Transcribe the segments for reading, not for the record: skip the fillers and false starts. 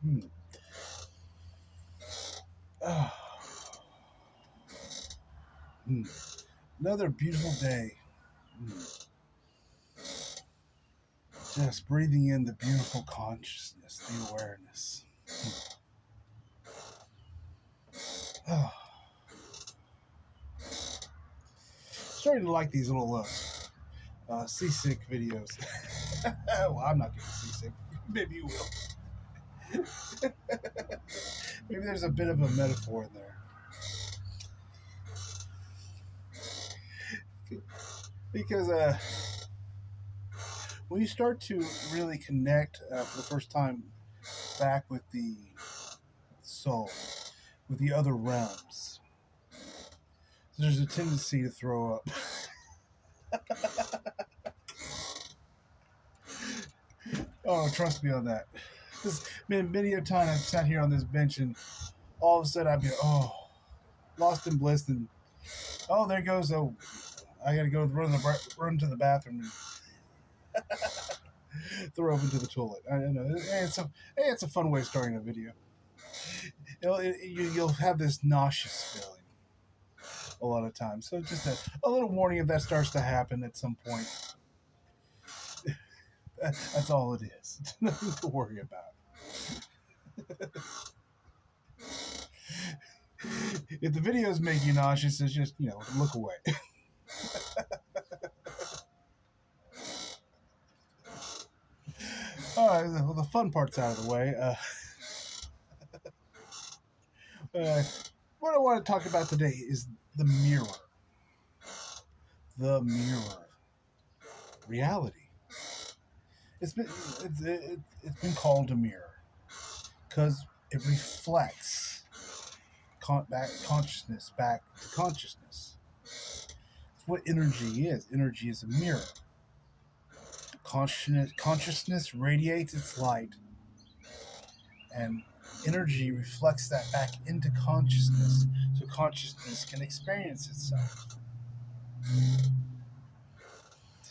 Hmm. Ah. Hmm. Another beautiful day. Hmm. Just breathing in the beautiful consciousness, the awareness. Ah. Starting to like these little seasick videos. Well, I'm not getting seasick. Maybe you will. Maybe there's a bit of a metaphor in there. Because when you start to really connect for the first time back with the soul, with the other realms, there's a tendency to throw up. Oh, trust me on that. Because many a time I've sat here on this bench and all of a sudden I'd be, lost in bliss, and there goes, I gotta go run to the bathroom and throw up into the toilet. I don't know. It's a fun way of starting a video. You'll have this nauseous feeling a lot of times. So just a little warning if that starts to happen at some point. That's all it is. It's nothing to worry about. If the videos make you nauseous, it's just, look away. All right, well, the fun part's out of the way. What I want to talk about today is the mirror. The mirror. Reality. It's been called a mirror because it reflects consciousness back to consciousness. It's what energy is. Energy is a mirror. Consciousness radiates its light, and energy reflects that back into consciousness, so consciousness can experience itself.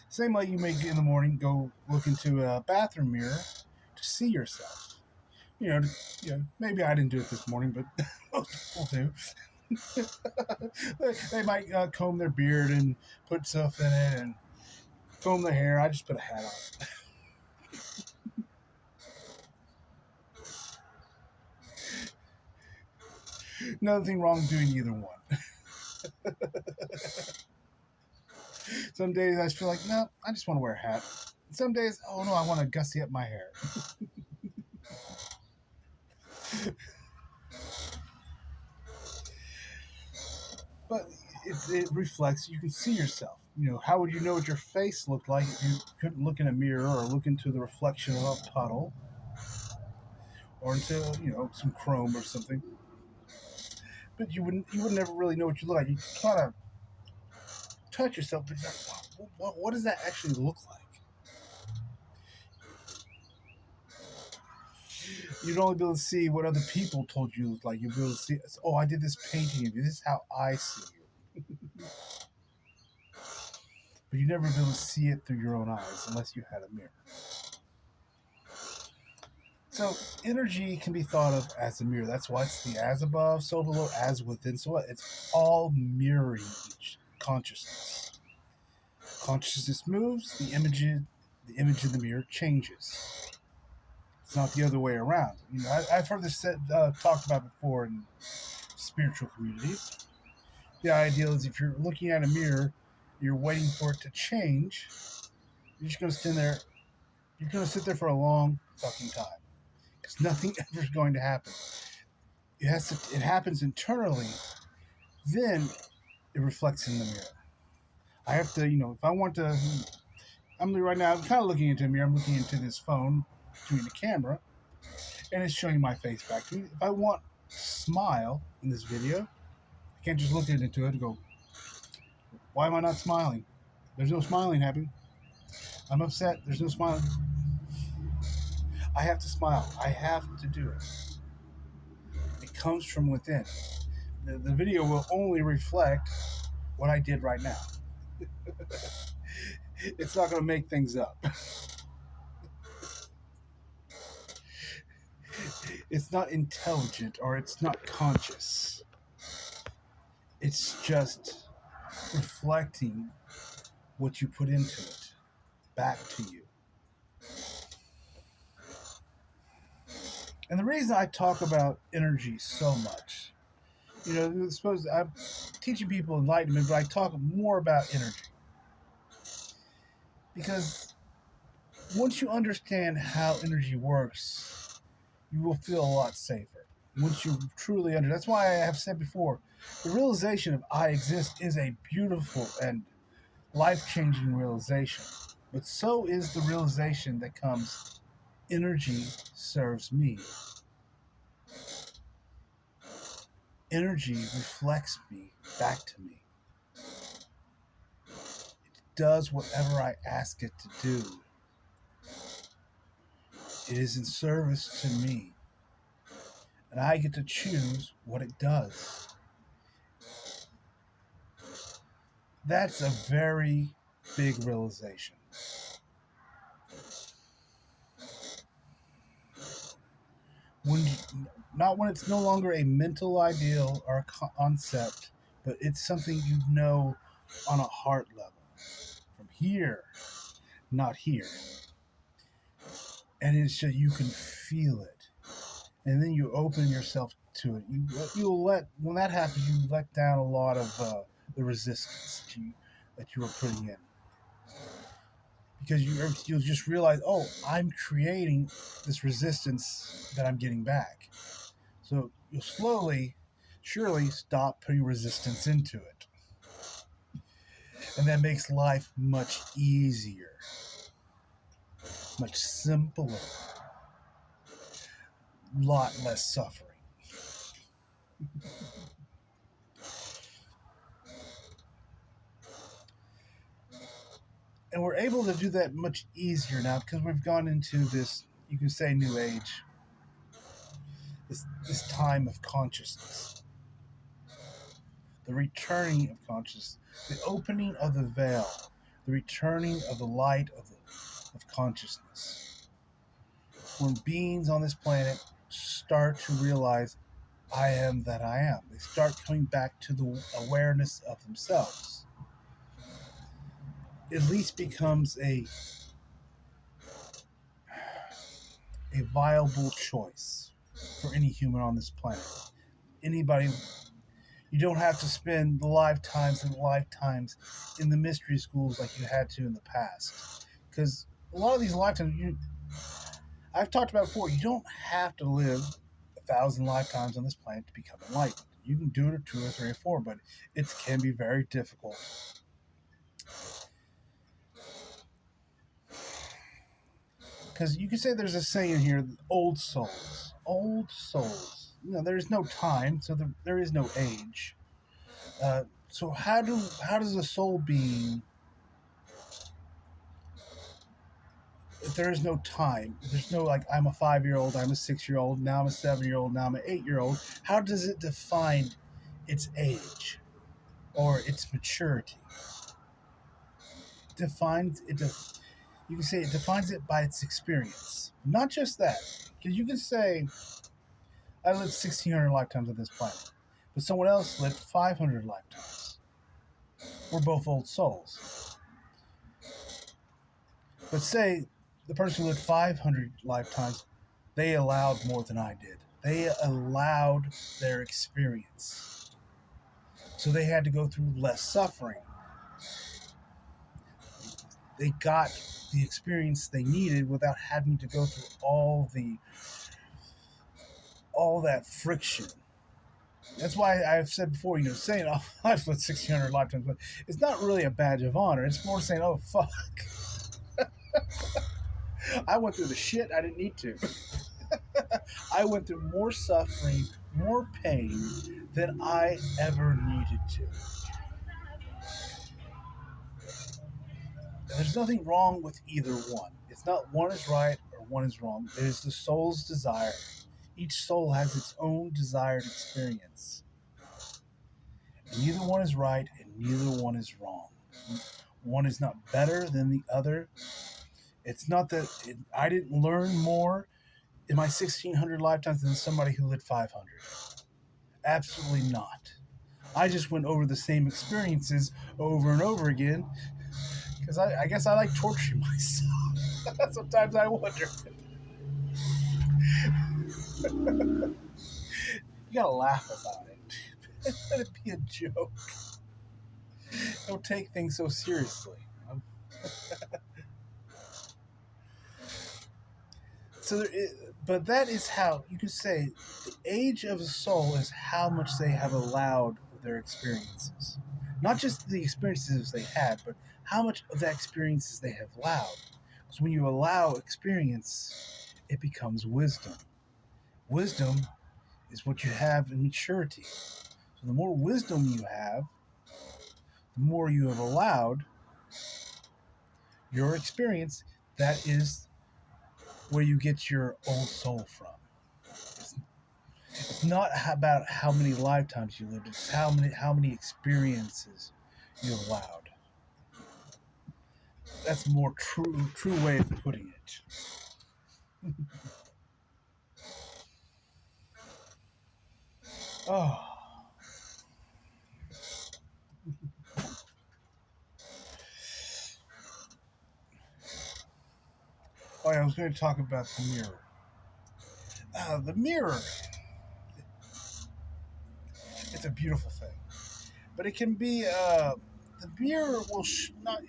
Same way you may in the morning go look into a bathroom mirror to see yourself. Maybe I didn't do it this morning, but most people do. They might comb their beard and put stuff in it and comb their hair. I just put a hat on. Nothing wrong doing either one. Some days I feel like, no, I just want to wear a hat. Some days, oh no, I want to gussy up my hair. But it reflects. You can see yourself. How would you know what your face looked like if you couldn't look in a mirror or look into the reflection of a puddle or into some chrome or something? But you would never really know what you look like. You kind of touch yourself, but what does that actually look like? You'd only be able to see what other people told you look like. You'd be able to see, oh, I did this painting of you. This is how I see you. But you'd never be able to see it through your own eyes unless you had a mirror. So energy can be thought of as a mirror. That's why it's the as above, so below, as within, so what? It's all mirroring each consciousness. Consciousness moves, the image in the mirror changes. It's not the other way around. I've heard this talked about before in spiritual communities. The idea is if you're looking at a mirror, you're waiting for it to change. You're just going to stand there. You're going to sit there for a long fucking time because nothing ever is going to happen. It happens internally, then it reflects in the mirror. I have to, if I want to, right now, I'm kind of looking into a mirror. I'm looking into this phone between the camera, and it's showing my face back to me. If I want to smile in this video, I can't just look into it and go, why am I not smiling? There's no smiling happening. I'm upset. There's no smiling. I have to smile. I have to do it. It comes from within. The video will only reflect what I did right now. It's not going to make things up. It's not intelligent or it's not conscious. It's just reflecting what you put into it back to you. And the reason I talk about energy so much, suppose I'm teaching people enlightenment, but I talk more about energy because once you understand how energy works, you will feel a lot safer. Once you truly understand, that's why I have said before, the realization of I exist is a beautiful and life-changing realization. But so is the realization that comes, energy serves me. Energy reflects me back to me. It does whatever I ask it to do. It is in service to me. And I get to choose what it does. That's a very big realization. When Not when it's no longer a mental ideal or a concept, but it's something you know on a heart level. From here, not here. And it's just, you can feel it. And then you open yourself to it. You'll let, when that happens, you let down a lot of the resistance that you were putting in. Because you'll just realize, oh, I'm creating this resistance that I'm getting back. So you'll slowly, surely stop putting resistance into it. And that makes life much easier, much simpler, a lot less suffering. And we're able to do that much easier now because we've gone into this, you can say, new age, this time of consciousness, the returning of consciousness, the opening of the veil, the returning of the light of consciousness. When beings on this planet start to realize, I am that I am, they start coming back to the awareness of themselves. It at least becomes a viable choice for any human on this planet. Anybody, you don't have to spend lifetimes and lifetimes in the mystery schools like you had to in the past. Because a lot of these lifetimes, I've talked about before, you don't have to live 1,000 lifetimes on this planet to become enlightened. You can do it or 2 or 3 or 4, but it can be very difficult. Because you can say there's a saying here, old souls. Old souls. There's no time, so there is no age. So how does a soul being, if there is no time, if there's no, like, I'm a 5-year-old, I'm a 6-year-old, now I'm a 7-year-old, now I'm an 8-year-old, how does it define its age or its maturity? You can say it defines it by its experience. Not just that, because you can say, I lived 1,600 lifetimes on this planet, but someone else lived 500 lifetimes. We're both old souls. But say the person who lived 500 lifetimes, they allowed more than I did. They allowed their experience. So they had to go through less suffering. They got the experience they needed without having to go through all that friction. That's why I've said before, saying, oh, I've lived 1,600 lifetimes, but it's not really a badge of honor. It's more saying, oh, fuck. I went through the shit I didn't need to. I went through more suffering, more pain than I ever needed to. And there's nothing wrong with either one. It's not one is right or one is wrong. It is the soul's desire. Each soul has its own desired experience. And neither one is right and neither one is wrong. One is not better than the other. It's not that I didn't learn more. Am I 1,600 lifetimes than somebody who lived 500? Absolutely not. I just went over the same experiences over and over again because I guess I like torturing myself. Sometimes I wonder. You gotta laugh about it. Let it be a joke. Don't take things so seriously. So, but that is how you could say the age of a soul is how much they have allowed of their experiences. Not just the experiences they had, but how much of that experiences they have allowed. Because when you allow experience, it becomes wisdom. Wisdom is what you have in maturity. So the more wisdom you have, the more you have allowed your experience, that is where you get your old soul from. It's not about how many lifetimes you lived, it's how many experiences you allowed. That's a more true way of putting it. Oh. Oh, yeah, I was going to talk about the mirror. The mirror, it's a beautiful thing, but it can be the mirror will not.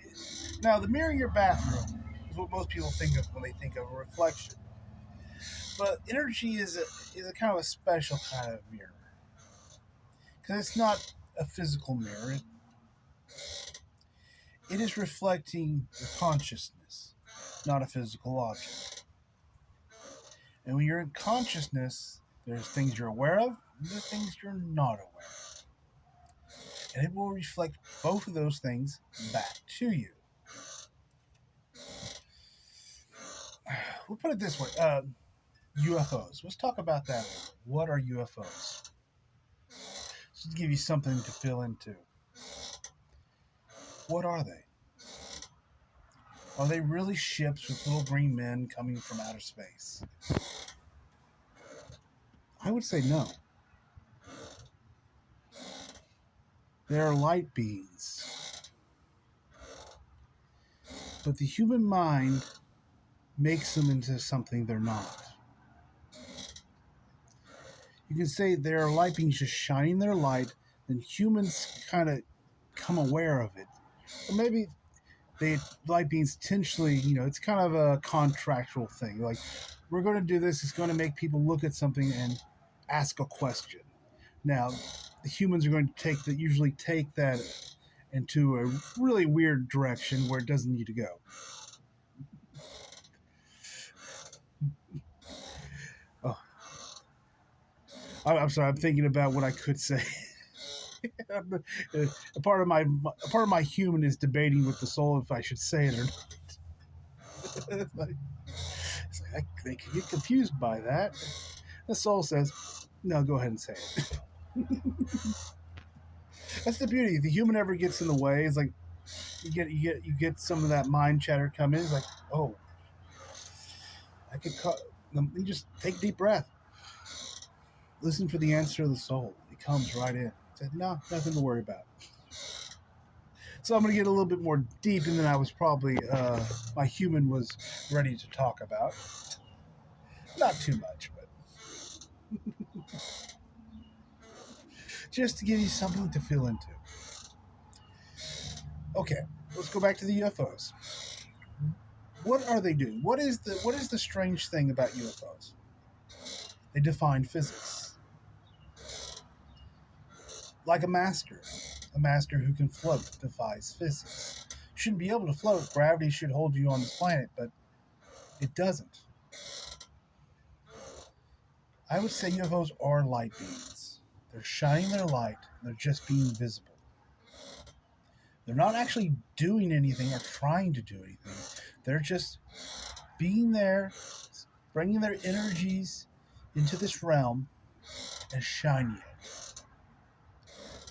Now, the mirror in your bathroom is what most people think of when they think of a reflection. But energy is a kind of a special kind of mirror because it's not a physical mirror. It is reflecting your consciousness, not a physical object. And when you're in consciousness, there's things you're aware of, and there's things you're not aware of. And it will reflect both of those things back to you. We'll put it this way. UFOs. Let's talk about that. What are UFOs? Just to give you something to fill into. What are they? Are they really ships with little green men coming from outer space? I would say no. They are light beings. But the human mind makes them into something they're not. You can say they're light beings just shining their light, then humans kind of come aware of it. Or maybe they light beings intentionally, it's kind of a contractual thing. Like, we're going to do this, it's going to make people look at something and ask a question. Now, the humans are going to usually take that into a really weird direction where it doesn't need to go. Oh, I'm sorry. I'm thinking about what I could say. a part of my human is debating with the soul if I should say it or not. They can get confused by that. The soul says, "No, go ahead and say it." That's the beauty. If the human ever gets in the way, it's like you get some of that mind chatter come in. It's like, oh, I could cut. You just take a deep breath. Listen for the answer of the soul. It comes right in. Said, no, nothing to worry about. So I'm going to get a little bit more deep than I was probably, my human was ready to talk about. Not too much, but just to give you something to feel into. Okay, let's go back to the UFOs. What are they doing? What is the strange thing about UFOs? They define physics. Like a master who can float defies physics. You shouldn't be able to float. Gravity should hold you on this planet, but it doesn't. I would say UFOs are light beings. They're shining their light. They're just being visible. They're not actually doing anything or trying to do anything. They're just being there, bringing their energies into this realm and shining it.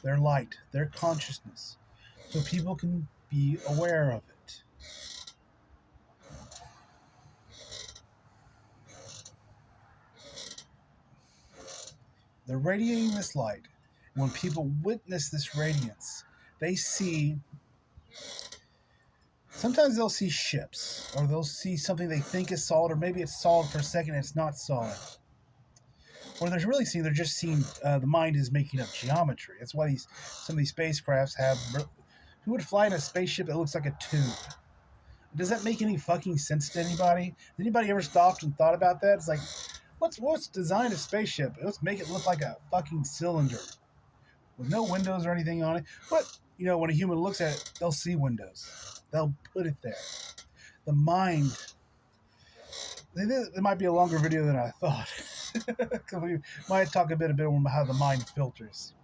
Their light, their consciousness, so people can be aware of it. They're radiating this light. When people witness this radiance, they see, sometimes they'll see ships, or they'll see something they think is solid, or maybe it's solid for a second and it's not solid. Or they're really seeing, they're just seeing the mind is making up geometry. That's why some of these spacecrafts have. Who would fly in a spaceship that looks like a tube? Does that make any fucking sense to anybody? Has anybody ever stopped and thought about that? It's like, what's designed a spaceship? Let's make it look like a fucking cylinder with no windows or anything on it. But when a human looks at it, they'll see windows. They'll put it there. The mind. There might be a longer video than I thought. Because we might talk a bit about how the mind filters.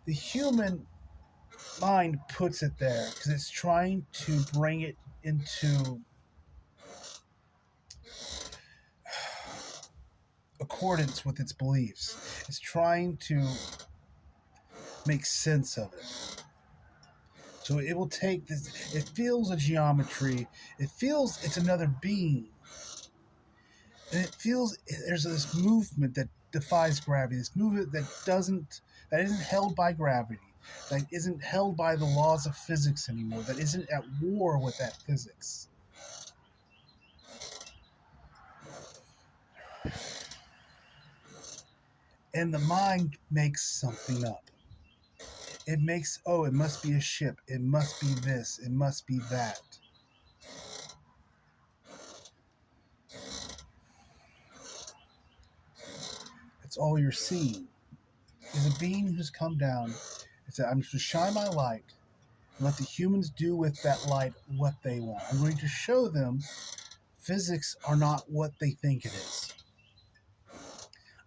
The human mind puts it there because it's trying to bring it into accordance with its beliefs. It's trying to make sense of it. So it will take this, it feels a geometry, it feels it's another being. And it feels there's this movement that defies gravity, this movement that isn't held by gravity, that isn't held by the laws of physics anymore, that isn't at war with that physics. And the mind makes something up. It makes, it must be a ship, it must be this, it must be that. That's all you're seeing. Is a being who's come down and said, I'm just going to shine my light and let the humans do with that light what they want. I'm going to show them physics are not what they think it is.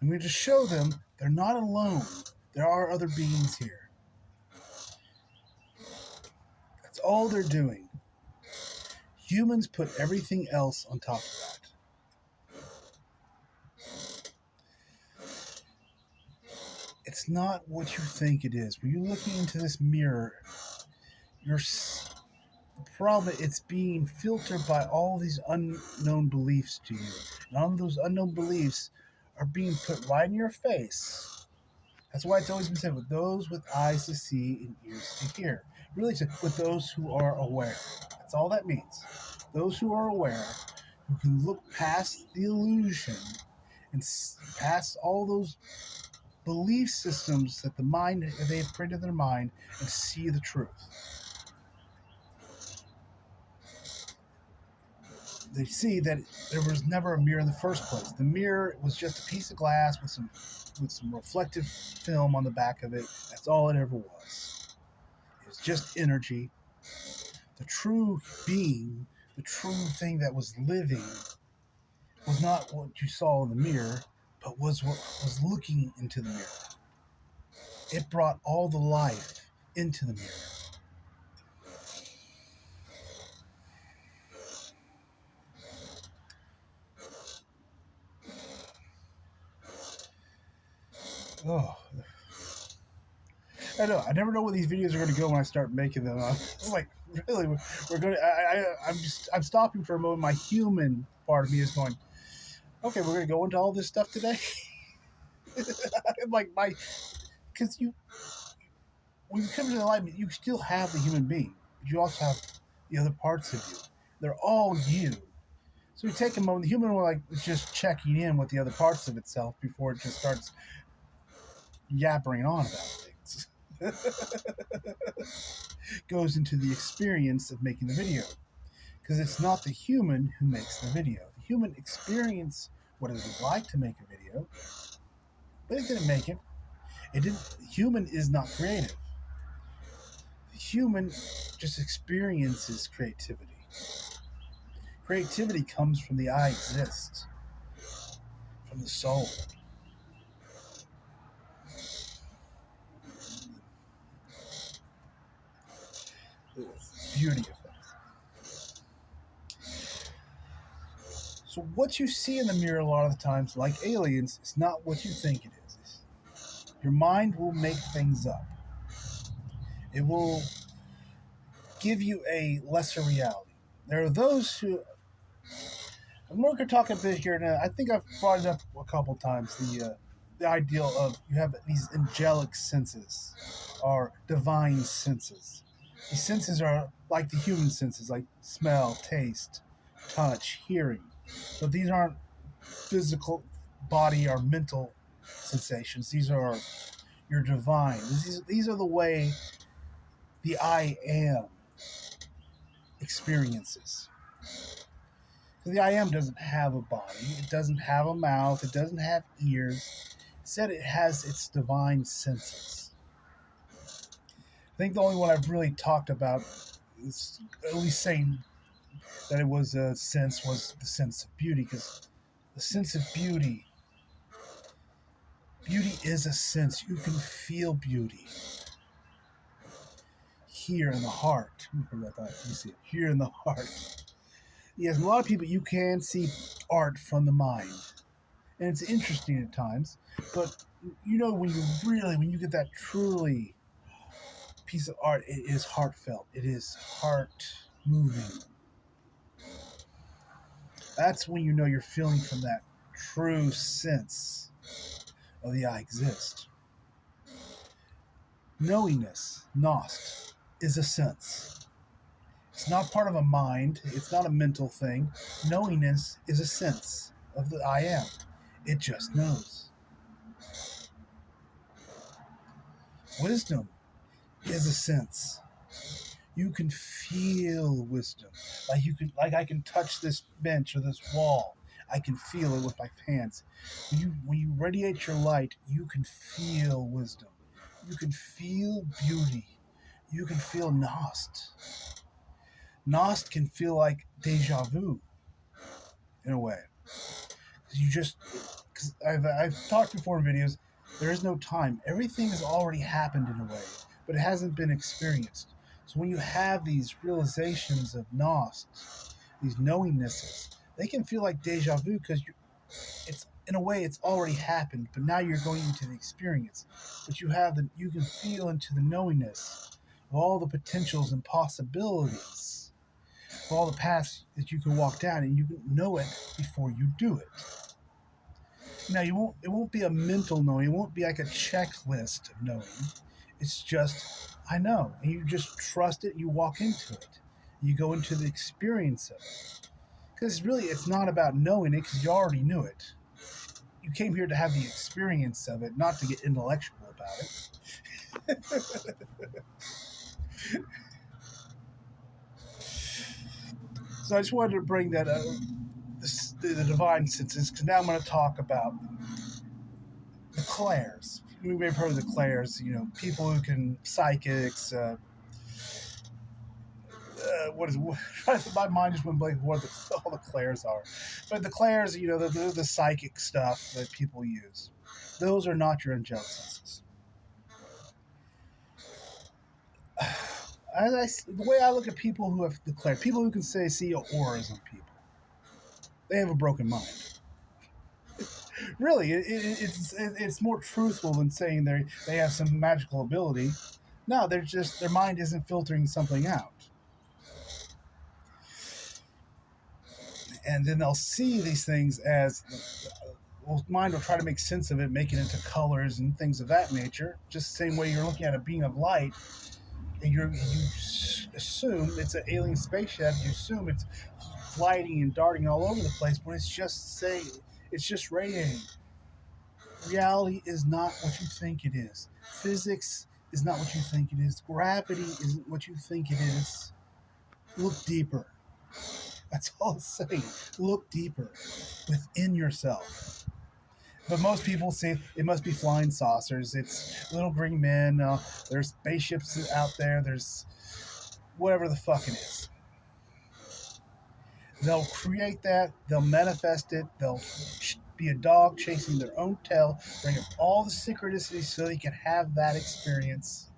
I'm going to show them they're not alone. There are other beings here. That's all they're doing. Humans put everything else on top of that. It's not what you think it is. When you're looking into this mirror, the problem, it's being filtered by all these unknown beliefs to you. And all of those unknown beliefs are being put right in your face. That's why it's always been said, with those with eyes to see and ears to hear. Really, with those who are aware. That's all that means. Those who are aware, who can look past the illusion and past all those belief systems that they've created in their mind, and see the truth. They see that there was never a mirror in the first place. The mirror was just a piece of glass with some reflective film on the back of it. That's all it ever was. It was just energy. The true being, the true thing that was living, was not what you saw in the mirror, but was what was looking into the mirror. It brought all the life into the mirror. Oh, I know. I never know where these videos are going to go when I start making them. I'm like, really, we're going to. I'm stopping for a moment. My human part of me is going, okay, we're going to go into all this stuff today. I'm like, because when you come to enlightenment, you still have the human being, but you also have the other parts of you. They're all you. So you take a moment. The human will it's just checking in with the other parts of itself before it just starts yabbering on about things. Goes into the experience of making the video, because it's not the human who makes the video. The human experience what it was like to make a video, but it didn't make it. The human is not creative. The human just experiences creativity. Creativity comes from the I exist, from the soul. The beauty of that. So what you see in the mirror a lot of the times, like aliens, is not what you think it is. Your mind will make things up. It will give you a lesser reality. There are those who, and we're going to talk a bit here now. I think I've brought it up a couple times. the ideal of you have these angelic senses or divine senses. These senses are like the human senses, like smell, taste, touch, hearing. But these aren't physical body or mental sensations. These are your divine. These are the way the I am experiences. So the I am doesn't have a body, it doesn't have a mouth, it doesn't have ears. Instead, it has its divine senses. I think the only one I've really talked about is at least saying that it was a sense was the sense of beauty, because the sense of beauty is a sense. You can feel beauty here in the heart. You see it here in the heart. Yes, a lot of people, you can see art from the mind, and it's interesting at times. But when you get that truly piece of art, it is heartfelt. It is heart moving. That's when you know you're feeling from that true sense of the I exist. Knowingness, Nost, is a sense. It's not part of a mind. It's not a mental thing. Knowingness is a sense of the I am. It just knows. Wisdom is a sense. You can feel wisdom. Like I can touch this bench or this wall. I can feel it with my hands. When you radiate your light, you can feel wisdom. You can feel beauty. You can feel Nost. Nost can feel like deja vu in a way. Because I've talked before in videos, there is no time. Everything has already happened in a way, but it hasn't been experienced. So when you have these realizations of Nost, these knowingnesses, they can feel like deja vu because it's in a way it's already happened, but now you're going into the experience. But you can feel into the knowingness of all the potentials and possibilities of all the paths that you can walk down, and you can know it before you do it. Now it won't be a mental knowing, it won't be like a checklist of knowing. It's just I know, and you just trust it, you walk into it. You go into the experience of it. Because really it's not about knowing it because you already knew it. You came here to have the experience of it, not to get intellectual about it. So I just wanted to bring that up, the divine senses, because now I'm going to talk about the clairs. You may have heard of the clairs, people who can, psychics, what is my mind just went blank what all the clairs are. But the clairs, the psychic stuff that people use. Those are not your angelic senses. The way I look at people who have declared, people who can see auras on people, they have a broken mind. Really, it's more truthful than saying they have some magical ability. No, their mind isn't filtering something out, and then they'll see these things as mind will try to make sense of it, make it into colors and things of that nature. Just the same way you're looking at a beam of light, and you assume it's an alien spaceship. You assume it's gliding and darting all over the place when it's just radiating. Reality is not what you think it is. Physics is not what you think it is. Gravity isn't what you think it is. Look deeper. That's all I'm saying. Look deeper within yourself. But most people say it must be flying saucers. It's little green men. There's spaceships out there. There's whatever the fuck it is. They'll create that. They'll manifest it. They'll be a dog chasing their own tail. Bring up all the synchronicity so they can have that experience.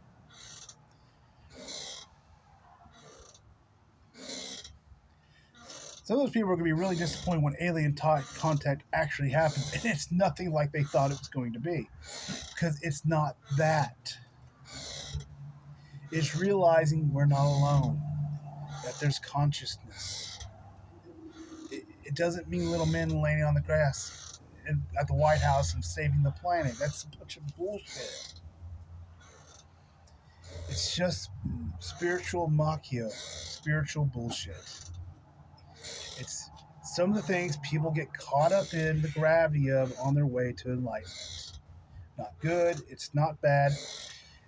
Some of those people are going to be really disappointed when alien contact actually happens, and it's nothing like they thought it was going to be. Because it's not that. It's realizing we're not alone, that there's consciousness. It doesn't mean little men laying on the grass. at the White House and saving the planet. That's a bunch of bullshit. It's just spiritual macchio, spiritual bullshit. It's some of the things people get caught up in the gravity of on their way to enlightenment. Not good. It's not bad. It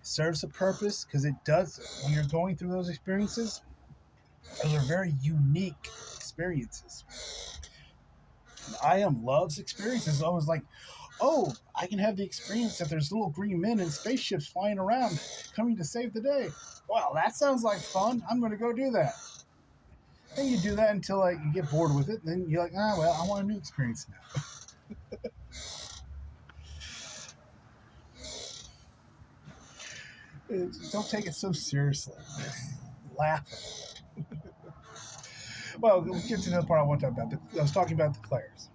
serves a purpose because it does. When you're going through those experiences, those are very unique experiences. And I am loves experiences. I was like, oh, I can have the experience that there's little green men in spaceships flying around coming to save the day. Well, that sounds like fun. I'm going to go do that. Then you do that until like you get bored with it. And then you're like, well, I want a new experience now. Don't take it so seriously. Laugh. Well, we'll get to the part I want to talk about. I was talking about the clairs.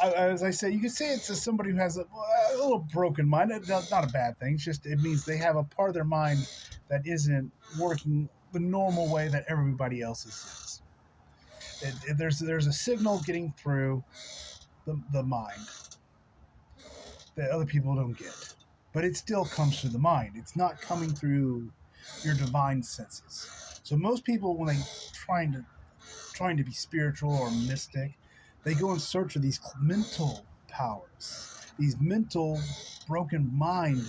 As I say, you can say it's to somebody who has a little broken mind. That's not a bad thing. It's just it means they have a part of their mind that isn't working the normal way that everybody else's is. There's a signal getting through the mind that other people don't get, but it still comes through the mind. It's not coming through your divine senses. So most people, when they trying to be spiritual or mystic, they go in search of these mental powers, these mental broken mind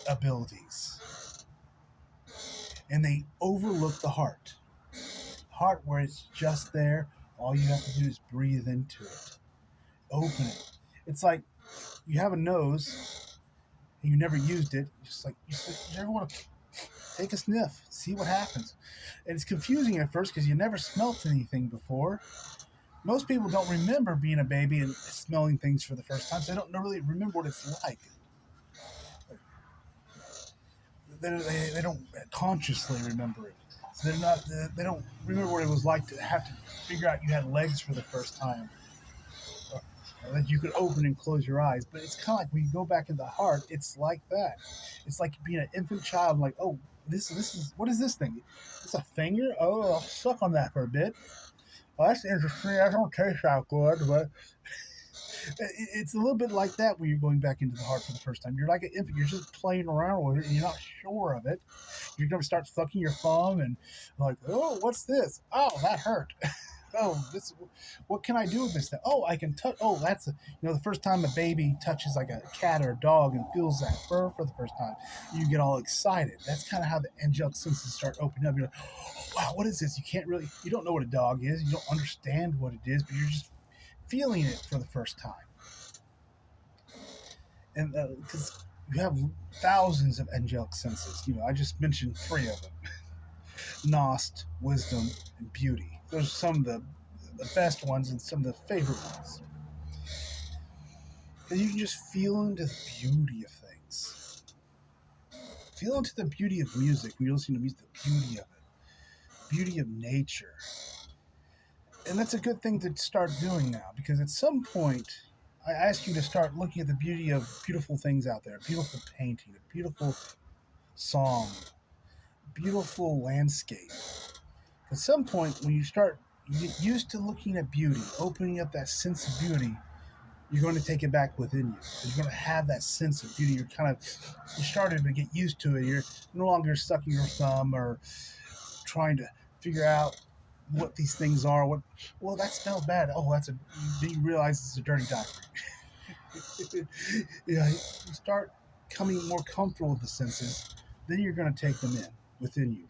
abilities, and they overlook the heart. Heart, where it's just there, all you have to do is breathe into it, open it. It's like you have a nose and you never used it. You never want to take a sniff, see what happens. And it's confusing at first because you never smelt anything before. Most people don't remember being a baby and smelling things for the first time, so they don't really remember what it's like. They don't consciously remember it. So they don't remember what it was like to have to figure out you had legs for the first time, or that you could open and close your eyes. But it's kind of like when you go back in the heart, it's like that. It's like being an infant child, like, oh, this is what is this thing? It's a finger. Oh, I'll suck on that for a bit. Well, that's interesting. That don't taste that good, but it's a little bit like that when you're going back into the heart for the first time. You're like an infant. You're just playing around with it, and you're not sure of it. You're going to start sucking your thumb and like, oh, what's this? Oh, that hurt. Oh, this. What can I do with this thing? Oh, I can touch. Oh, that's the first time a baby touches like a cat or a dog and feels that fur for the first time, you get all excited. That's kind of how the angelic senses start opening up. You're like, oh, wow, what is this? You don't know what a dog is. You don't understand what it is, but you're just feeling it for the first time. And because you have thousands of angelic senses, I just mentioned three of them: Nost, wisdom, and beauty. Those are some of the best ones and some of the favorite ones. Because you can just feel into the beauty of things. Feel into the beauty of music when you're listening to music, the beauty of it, beauty of nature. And that's a good thing to start doing now, because at some point, I ask you to start looking at the beauty of beautiful things out there, a beautiful painting, a beautiful song, beautiful landscape. At some point, when you get used to looking at beauty, opening up that sense of beauty, you're going to take it back within you. You're going to have that sense of beauty. You're starting to get used to it. You're no longer sucking your thumb or trying to figure out what these things are. Well, that smells bad. Oh, then you realize it's a dirty diaper. You start becoming more comfortable with the senses, then you're going to take them in within you.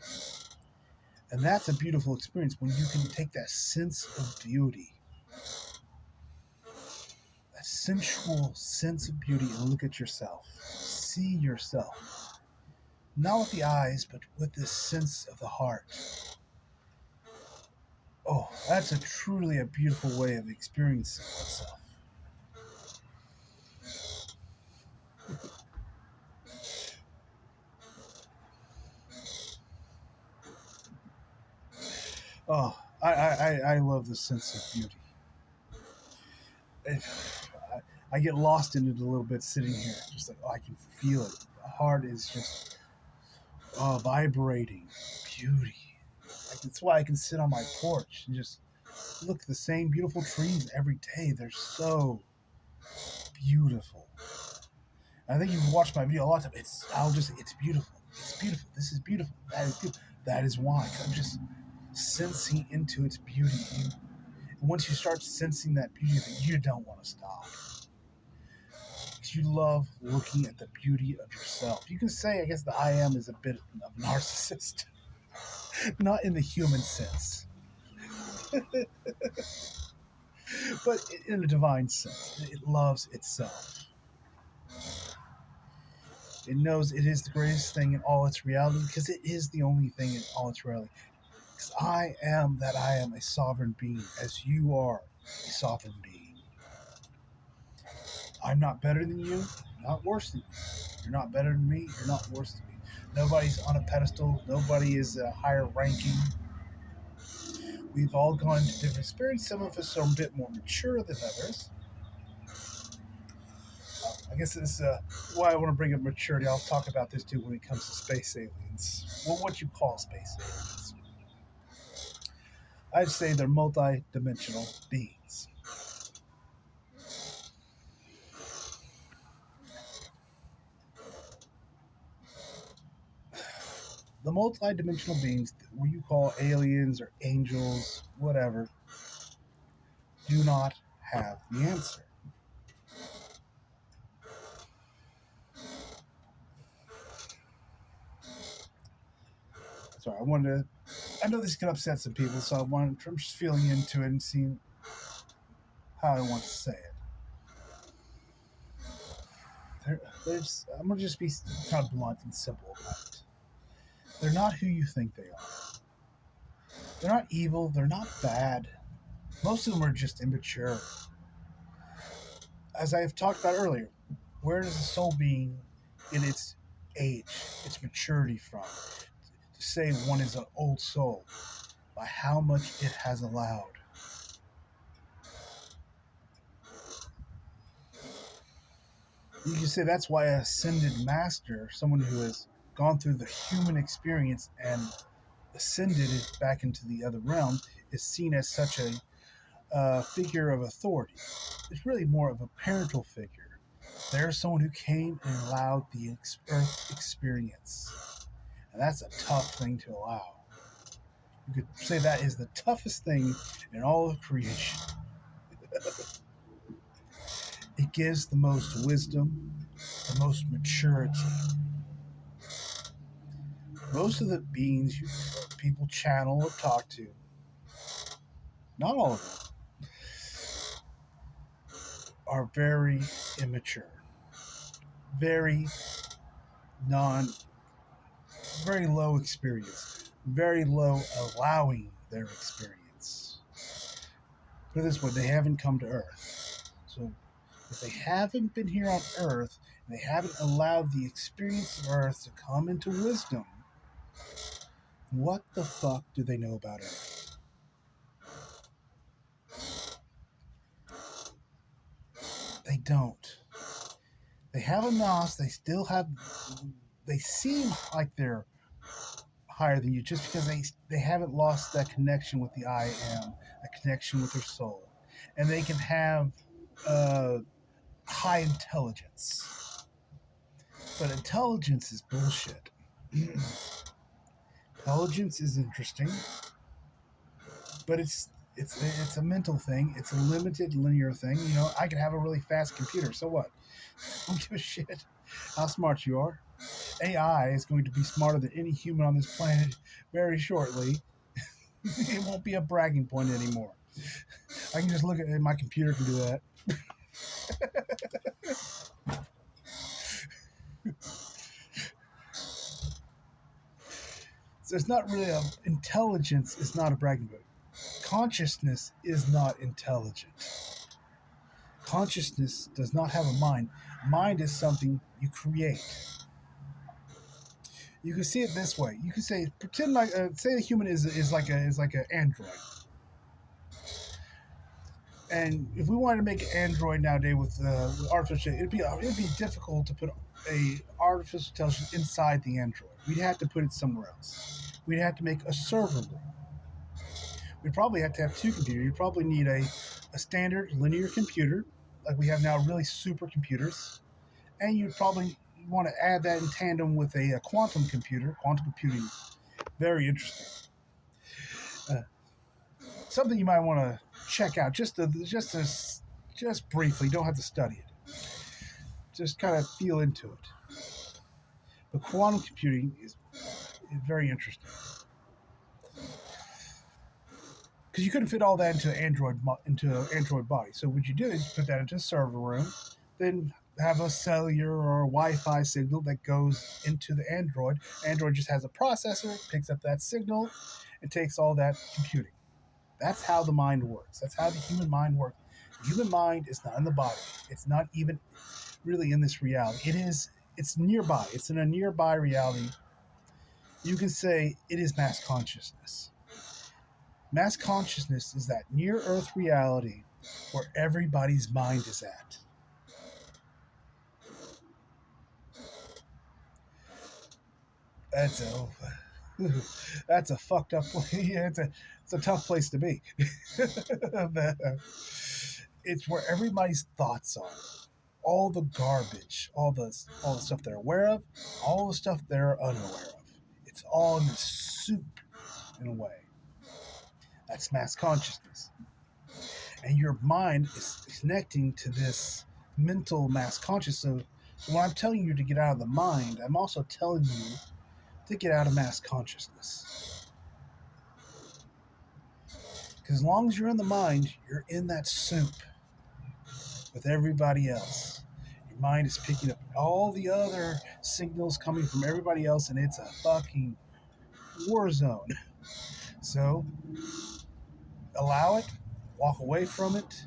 And that's a beautiful experience when you can take that sense of beauty, that sensual sense of beauty, and look at yourself. See yourself. Not with the eyes, but with this sense of the heart. Oh, that's truly a beautiful way of experiencing oneself. Oh, I love the sense of beauty. I get lost in it a little bit sitting here. Just like, I can feel it. The heart is just vibrating. Beauty. That's why I can sit on my porch and just look at the same beautiful trees every day. They're so beautiful. I think you've watched my video a lot of times. It's beautiful. It's beautiful. This is beautiful. That is beautiful. That is why. I'm just sensing into its beauty. And once you start sensing that beauty, then you don't want to stop. Because you love looking at the beauty of yourself. You can say, I guess, the I am is a bit of a narcissist. Not in the human sense, but in a divine sense. It loves itself. It knows it is the greatest thing in all its reality because it is the only thing in all its reality. Because I am that I am a sovereign being, as you are a sovereign being. I'm not better than you, not worse than you. You're not better than me, you're not worse than me. Nobody's on a pedestal, nobody is a higher ranking. We've all gone into different experiences. Some of us are a bit more mature than others. I guess this is why I want to bring up maturity. I'll talk about this too when it comes to space aliens. Well, what you call space aliens. I'd say they're multi-dimensional beings. The multi-dimensional beings, what you call aliens or angels, whatever, do not have the answer. Sorry, I know this can upset some people, so I'm just feeling into it and seeing how I want to say it. I'm going to just be kind of blunt and simple about it. They're not who you think they are. They're not evil. They're not bad. Most of them are just immature. As I've talked about earlier, where does a soul being in its age, its maturity from? To say one is an old soul by how much it has allowed. You can say that's why an ascended master, someone who has gone through the human experience and ascended it back into the other realm, is seen as such a figure of authority. It's really more of a parental figure. There's someone who came and allowed the earth experience. And that's a tough thing to allow. You could say that is the toughest thing in all of creation. It gives the most wisdom, the most maturity. Most of the beings people channel or talk to, not all of them, are very immature, very very low experience, very low allowing their experience. Put it this way, they haven't come to Earth. So if they haven't been here on Earth, and they haven't allowed the experience of Earth to come into wisdom, what the fuck do they know about Earth? They don't. They have a nos, they seem like they're higher than you just because they haven't lost that connection with the I am, that connection with their soul. And they can have high intelligence. But intelligence is bullshit. Intelligence is interesting, but it's a mental thing. It's a limited linear thing. You know, I can have a really fast computer, so what? I don't give a shit how smart you are. AI is going to be smarter than any human on this planet very shortly. It won't be a bragging point anymore. I can just look at it, my computer can do that. So it's not really intelligence is not a bragging point. Consciousness is not intelligent. Consciousness does not have a mind. Mind is something you create. You can see it this way. You can say, pretend like, say a human is like an android. And if we wanted to make an android nowadays with artificial, it'd be difficult to put a artificial intelligence inside the android. We'd have to put it somewhere else. We'd have to make a server. We probably have to have two computers. You probably need a standard linear computer, like we have now, really supercomputers, and you'd probably want to add that in tandem with a quantum computer. Quantum computing, very interesting. Uh, Something you might want to check out, just briefly. You don't have to study it. Just kind of feel into it. But quantum computing is very interesting because you couldn't fit all that into an Android body. So what you do is you put that into a server room, then have a cellular or Wi-Fi signal that goes into the Android. Android just has a processor, picks up that signal, and takes all that computing. That's how the mind works. That's how the human mind works. The human mind is not in the body. It's not even really in this reality. It's nearby. It's in a nearby reality. You can say it is mass consciousness. Mass consciousness is that near Earth reality where everybody's mind is at. That's a that's a fucked up place. Yeah, it's a tough place to be. It's where everybody's thoughts are. All the garbage, all the stuff they're aware of, all the stuff they're unaware of. It's all in the soup in a way. That's mass consciousness. And your mind is connecting to this mental mass consciousness. So when I'm telling you to get out of the mind, I'm also telling you to get out of mass consciousness. Because as long as you're in the mind, you're in that soup with everybody else. Your mind is picking up all the other signals coming from everybody else, and it's a fucking war zone. So allow it, walk away from it.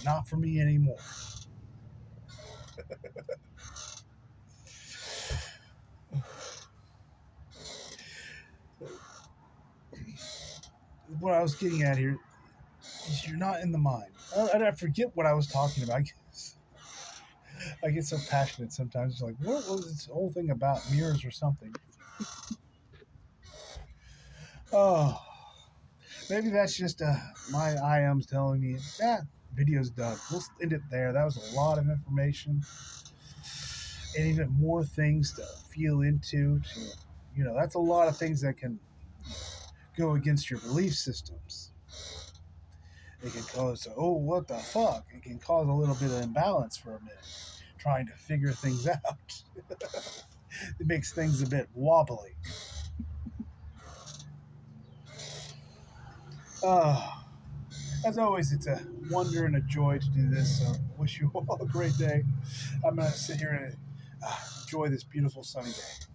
Not for me anymore. What I was getting at here is you're not in the mind. And I forget what I was talking about. I get so passionate sometimes. It's like, what was this whole thing about? Mirrors or something? Oh, maybe that's just my IMs telling me, video's done. We'll end it there. That was a lot of information and even more things to feel into. That's a lot of things that can go against your belief systems. It can cause, oh, what the fuck? It can cause a little bit of imbalance for a minute, trying to figure things out. It makes things a bit wobbly. Oh, as always, it's a wonder and a joy to do this. So, wish you all a great day. I'm going to sit here and enjoy this beautiful sunny day.